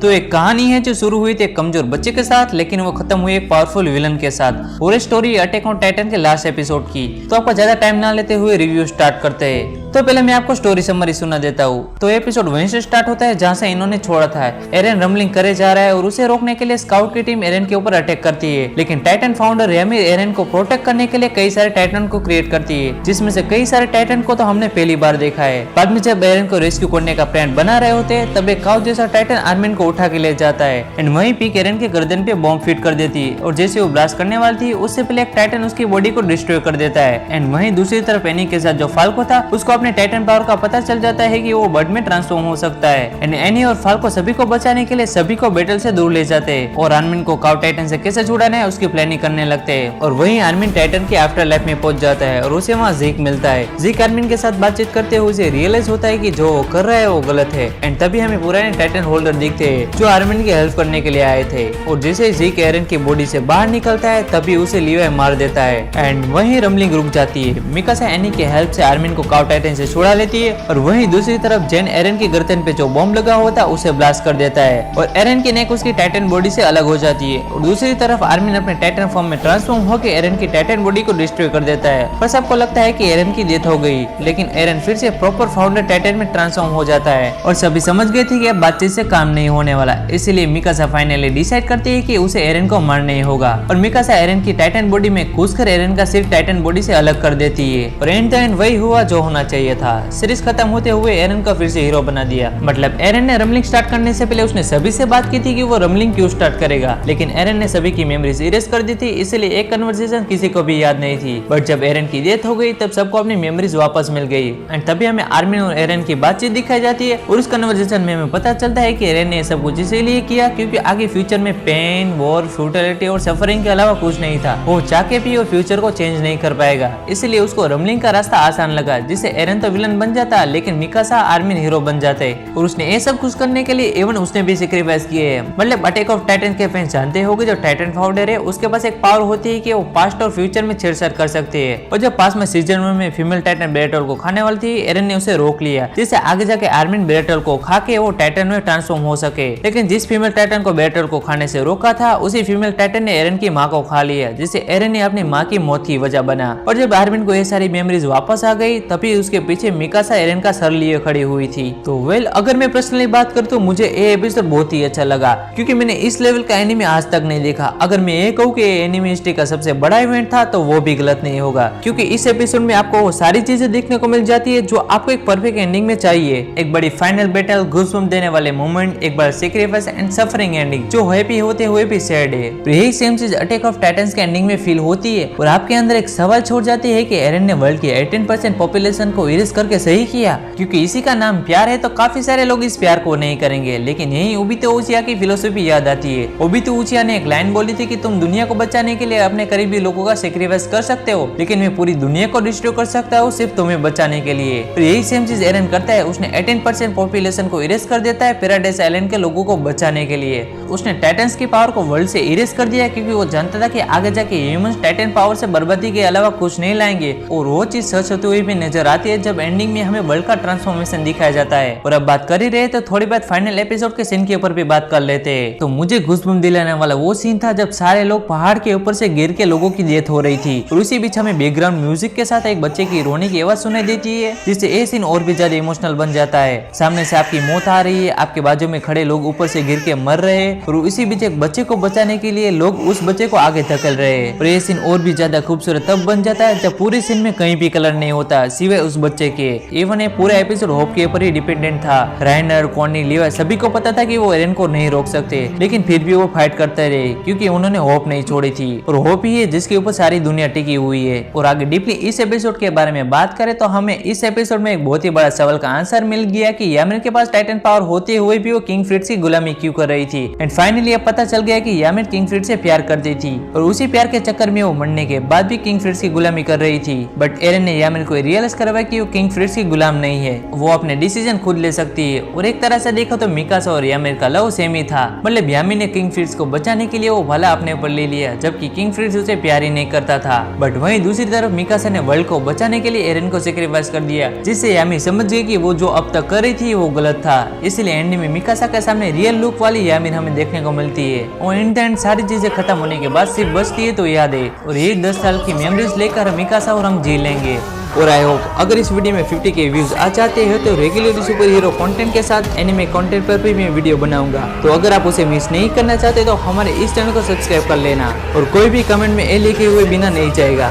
तो एक कहानी है जो शुरू हुई थी एक कमजोर बच्चे के साथ, लेकिन वो खत्म हुई एक पावरफुल विलन के साथ। पूरी स्टोरी अटैक ऑन टाइटन के लास्ट एपिसोड की। तो आपका ज्यादा टाइम ना लेते हुए रिव्यू स्टार्ट करते हैं। तो पहले मैं आपको स्टोरी समरी सुना देता हूँ। तो एपिसोड वहीं से स्टार्ट होता है जहाँ से इन्होंने छोड़ा था। एरन रमलिंग करे जा रहा है और उसे रोकने के लिए स्काउट की टीम एरन के ऊपर अटैक करती है, लेकिन टाइटन फाउंडर यामिर एरन को प्रोटेक्ट करने के लिए कई सारे टाइटन को क्रिएट करती है, जिसमें से कई सारे टाइटन को तो हमने पहली बार देखा है। बाद में जब एरन को रेस्क्यू करने का प्लान बना रहे होते हैं, तब एक काउ जैसा टाइटन आर्मिन को उठा के ले जाता है एंड वहीं पीक एरन के गर्दन पे बॉम्ब फिट कर देती है। और जैसे वो ब्लास्ट करने वाली थी, उससे पहले एक टाइटन उसकी बॉडी को डिस्ट्रॉय कर देता है। एंड वहीं दूसरी तरफ एनी के साथ जो फाल्को था, उसको अपने टाइटन पावर का पता चल जाता है कि वो बर्ड में ट्रांसफॉर्म हो सकता है। एंड एनी और फाल्को सभी को बचाने के लिए सभी को बैटल से दूर ले जाते हैं और आर्मिन को काउ टाइटन से कैसे छुड़ाना है उसकी प्लानिंग करने लगते हैं। और वहीं आर्मिन टाइटन के आफ्टर लाइफ में पहुंच जाता है और उसे वहाँ जीक मिलता है। जीक आर्मिन के साथ बातचीत करते हुए उसे रियलाइज होता है कि जो वो कर रहा है वो गलत है। एंड तभी हमें पुराने टाइटन होल्डर दिखते हैं जो आर्मिन की हेल्प करने के लिए आए थे। और जैसे जीक एरन की बॉडी से बाहर निकलता है, तभी उसे लीवाई मार देता है एंड वहीं रमलिंग रुक जाती है। मिकासा एनी की हेल्प से आर्मिन को काउ टाइटन से छुड़ा लेती है। और वहीं दूसरी तरफ जेन एरन की गर्दन पे जो बॉम्ब लगा हुआ था उसे ब्लास्ट कर देता है और एरन की नेक उसकी टाइटन बॉडी से अलग हो जाती है। और दूसरी तरफ आर्मिन अपने टाइटन फॉर्म में ट्रांसफॉर्म होकर एरन की टाइटन बॉडी को डिस्ट्रॉय कर देता है। पर सबको लगता है कि एरन की डेथ हो गई, लेकिन एरन फिर से प्रॉपर फाउंडर टाइटन में ट्रांसफॉर्म हो जाता है और सभी समझ गए थे कि अब बातचीत से काम नहीं होने वाला। इसलिए मिकासा फाइनली डिसाइड करती है कि उसे एरन को मारना ही होगा और मिकासा एरन की टाइटन बॉडी में घुसकर एरन का सिर टाइटन बॉडी से अलग कर देती है। और एंड द एंड वही हुआ जो होना चाहिए था। सीरीज खत्म होते हुए एरन को फिर से हीरो बना दिया। मतलब एरन ने रमलिंग स्टार्ट करने से पहले उसने सभी से बात की थी कि वो रमलिंग क्यों स्टार्ट करेगा, लेकिन एरन ने सभी की मेमोरीज इरेज कर दी थी, इसलिए एक कन्वर्सेशन किसी को भी याद नहीं थी। बट जब एरन की डेथ हो गई, तब सबको अपनी मेमोरीज वापस मिल गई एंड तभी हमें आर्मिन और एरन की बातचीत दिखाई जाती है। और उस कन्वर्सेशन में हमें पता चलता है कि एरन ने सब कुछ इसीलिए किया क्योंकि आगे फ्यूचर में पेन, वॉर, फ्यूटिलिटी और सफरिंग के अलावा कुछ नहीं था। वो चाह के भी वो फ्यूचर को चेंज नहीं कर पाएगा, इसलिए उसको रमलिंग का रास्ता आसान लगा, जिससे एरन तो विलन बन जाता लेकिन मिकासा आर्मिन हीरो बन जाते। और उसने ये सब कुछ करने के लिए इवन उसने भी सेक्रीफाइस किए हैं। मतलब अटैक ऑफ टाइटन के फैंस जानते होंगे, जो टाइटन फाउंडर है उसके पास एक पावर होती है कि वो पास्ट और फ्यूचर में छेड़छाड़ कर सकते हैं। और जब पास में सीजन 1 में फीमेल टाइटन बेरेटल को खाने वाली थी, एरन ने उसे रोक लिया, जिससे आगे जाके आर्मिन बेरेटल को खा के वो टाइटन में ट्रांसफॉर्म हो सके। लेकिन जिस फीमेल टाइटन को बेरेटल को खाने से रोका था, उसी फीमेल टाइटन ने एरन की माँ को खा लिया, जिससे एरन ने अपनी माँ की मौत की वजह बना। और जब आर्मिन को ये सारी मेमोरीज वापस आ गई, तभी उसके पीछे मिकासा एरन का सर लिए खड़ी हुई थी। तो वेल, अगर मैं पर्सनली बात करूं तो मुझे ये एपिसोड बहुत ही अच्छा लगा क्योंकि मैंने इस लेवल का एनिमे आज तक नहीं देखा। अगर मैं ये कहूं कि एनिमे हिस्ट्री का सबसे बड़ा इवेंट था, तो वो भी गलत नहीं होगा, क्योंकि इस एपिसोड में आपको वो सारी चीजें देखने को मिल जाती है जो आपको एक परफेक्ट एंडिंग में चाहिए। एक बड़ी फाइनल बैटल, गूज़बम्प देने वाले मोमेंट, एक बड़ा सैक्रिफाइस एंड सफरिंग एंडिंग जो हैप्पी होते हुए भी सैड है। तो यही सेम चीज अटैक ऑफ टाइटन्स के एंडिंग में फील होती है और आपके अंदर एक सवाल छोड़ जाती है कि एरन ने वर्ल्ड की 18% पॉपुलेशन को इरेज करके सही किया, क्योंकि इसी का नाम प्यार है। तो काफी सारे लोग इस प्यार को नहीं करेंगे, लेकिन यही ओबितो उचिया की फिलोसफी याद आती है। ओबितो उचिया ने एक लाइन बोली थी कि तुम दुनिया को बचाने के लिए अपने करीबी लोगों का सैक्रिफाइस कर सकते हो, लेकिन मैं पूरी दुनिया को डिस्ट्रॉय कर सकता हूँ सिर्फ तुम्हें बचाने के लिए। तो यही सेम चीज एरन करता है। उसने 18% पॉपुलेशन को इरेज कर देता है पैराडाइज आइलैंड के लोगों को बचाने के लिए। उसने टाइटन्स की पावर को वर्ल्ड से इरेज कर दिया क्योंकि वो जानता था कि आगे जाके ह्यूमंस टाइटन पावर से बर्बादी के अलावा कुछ नहीं लाएंगे। और वो चीज सच होते हुए भी नजर आती है जब एंडिंग में हमें वर्ल्ड का ट्रांसफॉर्मेशन दिखाया जाता है। और अब बात कर ही रहे तो थोड़ी बात फाइनल एपिसोड के सीन के ऊपर भी बात कर लेते हैं। तो मुझे गूज़बम्प दिलाने वाला वो सीन था जब सारे लोग पहाड़ के ऊपर से गिर के लोगों की डेथ हो रही थी और उसी बीच हमें बैकग्राउंड म्यूजिक के साथ एक बच्चे की रोने की आवाज सुनाई देती है, जिससे ये सीन और भी ज्यादा इमोशनल बन जाता है। सामने से आपकी मौत आ रही है, आपके बाजू में खड़े लोग ऊपर से गिर के मर रहे हैं और इसी बीच एक बच्चे को बचाने के लिए लोग उस बच्चे को आगे धकेल रहे हैं। और ये सीन और भी ज्यादा खूबसूरत तब बन जाता है जब पूरे सीन में कहीं भी कलर नहीं होता सिवाय उस बच्चे के। इवन ये पूरा एपिसोड होप के ऊपर ही डिपेंडेंट था। राइनर, कॉर्नी, लीवाई सभी को पता था कि वो एरन को नहीं रोक सकते, लेकिन फिर भी वो फाइट करते रहे क्योंकि उन्होंने होप नहीं छोड़ी थी। और होप ही है जिसके ऊपर सारी दुनिया टिकी हुई है। और आगे डीपली इस एपिसोड के बारे में बात करें तो हमें इस एपिसोड में एक बहुत ही बड़ा सवाल का आंसर मिल गया कि यामिन के पास टाइटन पावर होते हुए भी वो किंग फ्रिट्स की गुलामी क्यों कर रही थी। एंड फाइनली अब पता चल गया कि यामिन किंग फ्रिट्स से प्यार करती थी और उसी प्यार के चक्कर में वो मरने के बाद भी किंग फ्रिट्स की गुलामी कर रही थी। बट एरन ने यामिन को रियलाइज करवाया कि वो किंग फ्रिट्स की गुलाम नहीं है, वो अपने डिसीजन खुद ले सकती है। और एक तरह से देखो तो मिकासा और यामिर का लव सेम ही था, मतलब यामिर ने किंग फ्रिट्स को बचाने के लिए वो भला अपने ऊपर ले लिया, जबकि किंग फ्रिट्स उसे प्यार ही नहीं करता था। बट वहीं दूसरी तरफ मिकासा ने वर्ल्ड को बचाने के लिए एरन को सेक्रीफाइस कर दिया, जिससे यामिर समझ गई कि वो जो अब तक कर रही थी वो गलत था। इसलिए एंड में मिकासा के सामने रियल लुक वाली यामिर हमें देखने को मिलती है। और इन द एंड सारी चीजें खत्म होने के बाद सिर्फ बचती है तो यादें, और ये 10 साल की मेमोरीज लेकर मिकासा और हम जी लेंगे। और आई होप अगर इस वीडियो में 50 के व्यूज आ जाते हैं तो रेगुलर सुपर हीरो कंटेंट के साथ एनिमे कंटेंट पर भी मैं वीडियो बनाऊंगा। तो अगर आप उसे मिस नहीं करना चाहते तो हमारे इस चैनल को सब्सक्राइब कर लेना, और कोई भी कमेंट में ए लिखे हुए बिना नहीं जाएगा।